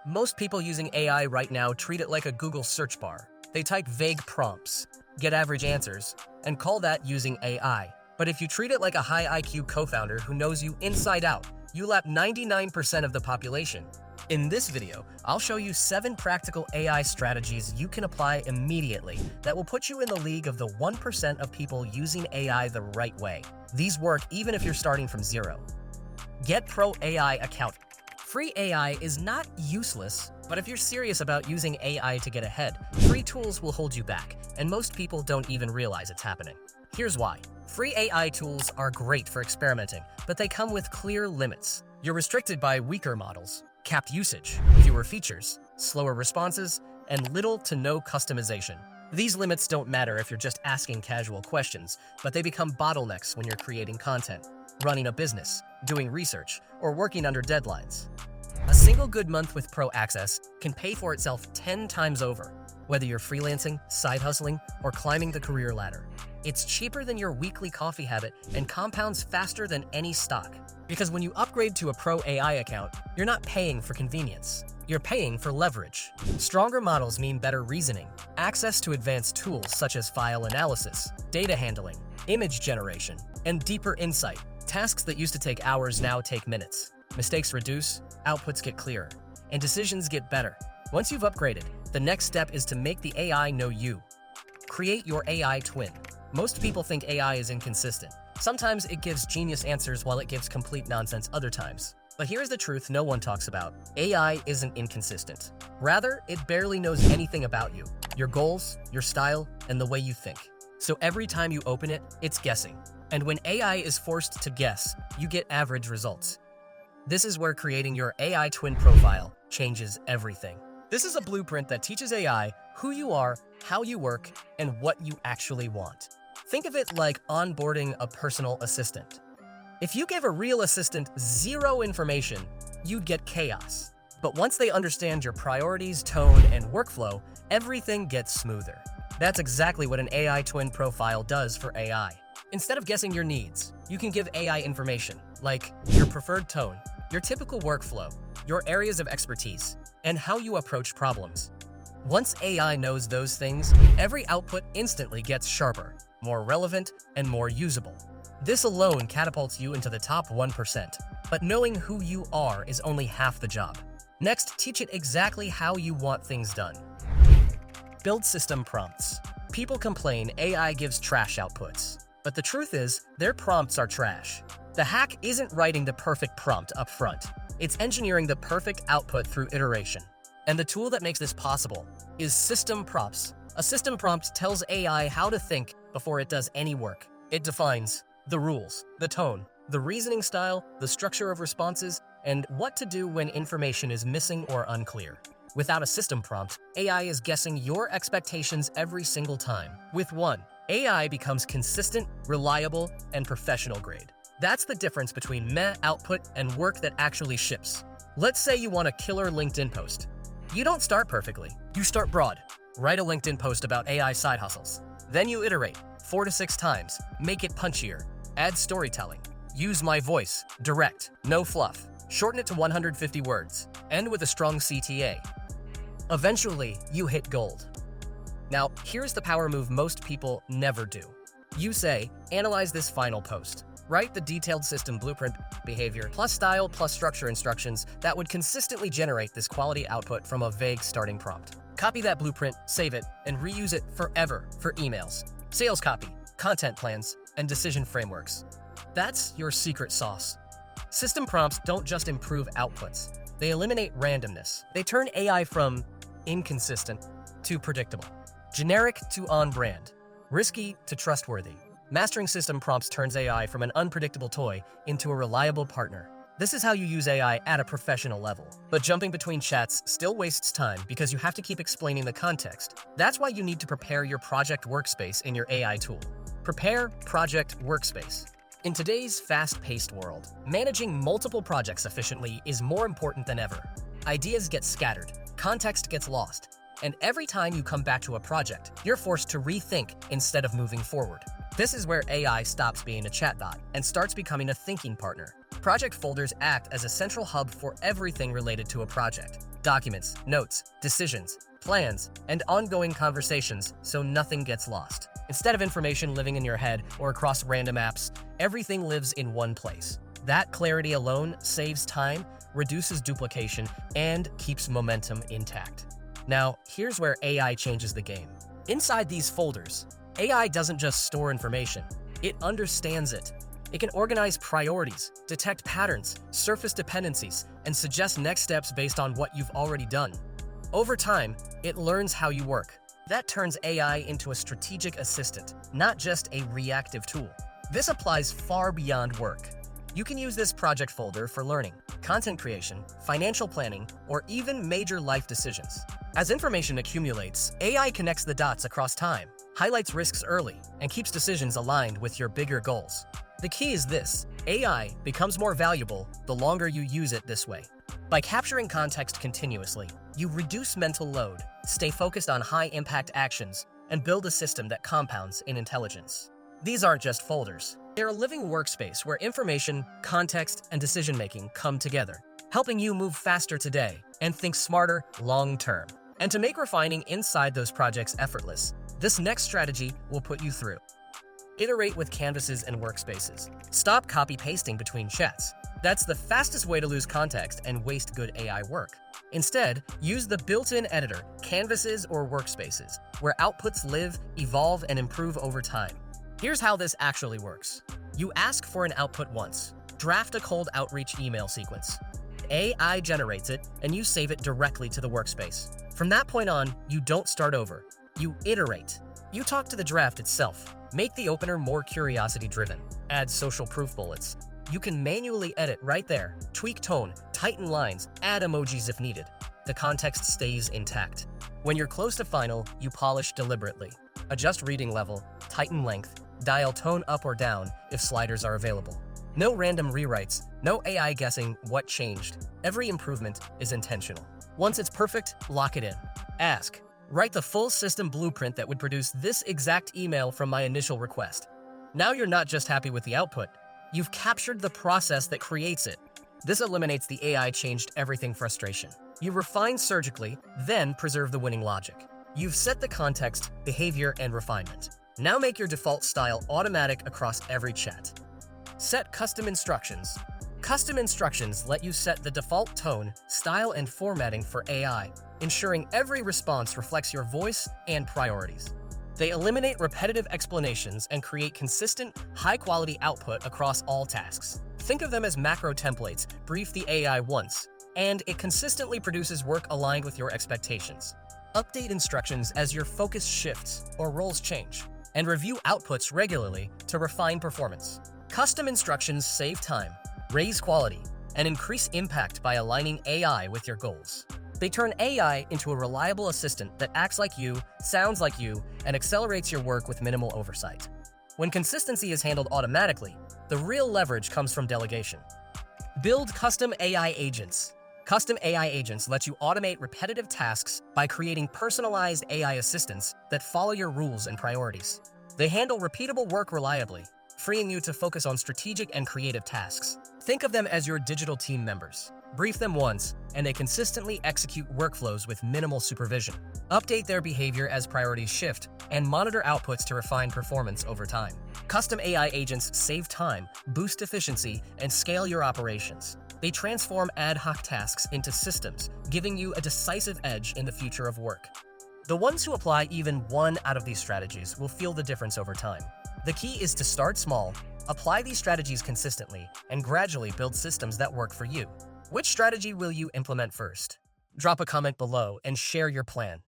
Most people using AI right now treat it like a Google search bar. They type vague prompts, get average answers, and call that using AI. But if you treat it like a high IQ co-founder who knows you inside out, you lap 99% of the population. In this video, I'll show you 7 practical AI strategies you can apply immediately that will put you in the league of the 1% of people using AI the right way. These work even if you're starting from zero. Get Pro AI account. Free AI is not useless, but if you're serious about using AI to get ahead, free tools will hold you back, and most people don't even realize it's happening. Here's why. Free AI tools are great for experimenting, but they come with clear limits. You're restricted by weaker models, capped usage, fewer features, slower responses, and little to no customization. These limits don't matter if you're just asking casual questions, but they become bottlenecks when you're creating content, running a business, doing research, or working under deadlines. A single good month with Pro Access can pay for itself 10 times over, whether you're freelancing, side hustling, or climbing the career ladder. It's cheaper than your weekly coffee habit and compounds faster than any stock. Because when you upgrade to a Pro AI account, you're not paying for convenience. You're paying for leverage. Stronger models mean better reasoning, access to advanced tools such as file analysis, data handling, image generation, and deeper insight. Tasks that used to take hours now take minutes. Mistakes reduce, outputs get clearer, and decisions get better. Once you've upgraded, the next step is to make the AI know you. Create your AI twin. Most people think AI is inconsistent. Sometimes it gives genius answers while it gives complete nonsense other times. But here's the truth no one talks about. AI isn't inconsistent. Rather, it barely knows anything about you, your goals, your style, and the way you think. So every time you open it, it's guessing. And when AI is forced to guess, you get average results. This is where creating your AI twin profile changes everything. This is a blueprint that teaches AI who you are, how you work, and what you actually want. Think of it like onboarding a personal assistant. If you gave a real assistant zero information, you'd get chaos. But once they understand your priorities, tone, and workflow, everything gets smoother. That's exactly what an AI twin profile does for AI. Instead of guessing your needs, you can give AI information, like your preferred tone, your typical workflow, your areas of expertise, and how you approach problems. Once AI knows those things, every output instantly gets sharper, more relevant, and more usable. This alone catapults you into the top 1%. But knowing who you are is only half the job. Next, teach it exactly how you want things done. Build system prompts. People complain AI gives trash outputs. But the truth is, their prompts are trash. The hack isn't writing the perfect prompt up front. It's engineering the perfect output through iteration. And the tool that makes this possible is system prompts. A system prompt tells AI how to think before it does any work. It defines the rules, the tone, the reasoning style, the structure of responses, and what to do when information is missing or unclear. Without a system prompt, AI is guessing your expectations every single time. With one, AI becomes consistent, reliable, and professional grade. That's the difference between meh output and work that actually ships. Let's say you want a killer LinkedIn post. You don't start perfectly. You start broad. Write a LinkedIn post about AI side hustles. Then you iterate 4 to 6 times, make it punchier, add storytelling, use my voice, direct, no fluff, shorten it to 150 words, end with a strong CTA. Eventually, you hit gold. Now, here's the power move most people never do. You say, analyze this final post. Write the detailed system blueprint, behavior, plus style, plus structure instructions that would consistently generate this quality output from a vague starting prompt. Copy that blueprint, save it, and reuse it forever for emails, sales copy, content plans, and decision frameworks. That's your secret sauce. System prompts don't just improve outputs. They eliminate randomness. They turn AI from inconsistent to predictable, generic to on-brand, risky to trustworthy. Mastering system prompts turns AI from an unpredictable toy into a reliable partner. This is how you use AI at a professional level. But jumping between chats still wastes time because you have to keep explaining the context. That's why you need to prepare your project workspace in your AI tool. Prepare Project Workspace. In today's fast-paced world, managing multiple projects efficiently is more important than ever. Ideas get scattered, context gets lost, and every time you come back to a project, you're forced to rethink instead of moving forward. This is where AI stops being a chatbot and starts becoming a thinking partner. Project folders act as a central hub for everything related to a project. documents, notes, decisions, plans, and ongoing conversations so nothing gets lost. Instead of information living in your head or across random apps, everything lives in one place. That clarity alone saves time, reduces duplication, and keeps momentum intact. Now, here's where AI changes the game. Inside these folders, AI doesn't just store information, it understands it. It can organize priorities, detect patterns, surface dependencies, and suggest next steps based on what you've already done. Over time, it learns how you work. That turns AI into a strategic assistant, not just a reactive tool. This applies far beyond work. You can use this project folder for learning, content creation, financial planning, or even major life decisions. As information accumulates, AI connects the dots across time, highlights risks early, and keeps decisions aligned with your bigger goals. The key is this: AI becomes more valuable the longer you use it this way. By capturing context continuously, you reduce mental load, stay focused on high-impact actions, and build a system that compounds in intelligence. These aren't just folders. They're a living workspace where information, context, and decision-making come together, helping you move faster today and think smarter long-term. And to make refining inside those projects effortless, this next strategy will put you through. Iterate with canvases and workspaces. Stop copy-pasting between chats. That's the fastest way to lose context and waste good AI work. Instead, use the built-in editor, canvases or workspaces, where outputs live, evolve, and improve over time. Here's how this actually works. You ask for an output once. Draft a cold outreach email sequence. AI generates it, and you save it directly to the workspace. From that point on, you don't start over. You iterate. You talk to the draft itself. Make the opener more curiosity-driven. Add social proof bullets. You can manually edit right there, tweak tone, tighten lines, add emojis if needed. The context stays intact. When you're close to final, you polish deliberately. Adjust reading level, tighten length, dial tone up or down if sliders are available. No random rewrites, no AI guessing what changed. Every improvement is intentional. Once it's perfect, lock it in. Ask, write the full system blueprint that would produce this exact email from my initial request. Now you're not just happy with the output, you've captured the process that creates it. This eliminates the AI changed everything frustration. You refine surgically, then preserve the winning logic. You've set the context, behavior, and refinement. Now make your default style automatic across every chat. Set custom instructions. Custom instructions let you set the default tone, style, and formatting for AI, ensuring every response reflects your voice and priorities. They eliminate repetitive explanations and create consistent, high-quality output across all tasks. Think of them as macro templates. Brief the AI once, and it consistently produces work aligned with your expectations. Update instructions as your focus shifts or roles change, and review outputs regularly to refine performance. Custom instructions save time, raise quality, and increase impact by aligning AI with your goals. They turn AI into a reliable assistant that acts like you, sounds like you, and accelerates your work with minimal oversight. When consistency is handled automatically, the real leverage comes from delegation. Build custom AI agents. Custom AI agents let you automate repetitive tasks by creating personalized AI assistants that follow your rules and priorities. They handle repeatable work reliably, freeing you to focus on strategic and creative tasks. Think of them as your digital team members. Brief them once, and they consistently execute workflows with minimal supervision. Update their behavior as priorities shift, and monitor outputs to refine performance over time. Custom AI agents save time, boost efficiency, and scale your operations. They transform ad hoc tasks into systems, giving you a decisive edge in the future of work. The ones who apply even one out of these strategies will feel the difference over time. The key is to start small, apply these strategies consistently, and gradually build systems that work for you. Which strategy will you implement first? Drop a comment below and share your plan.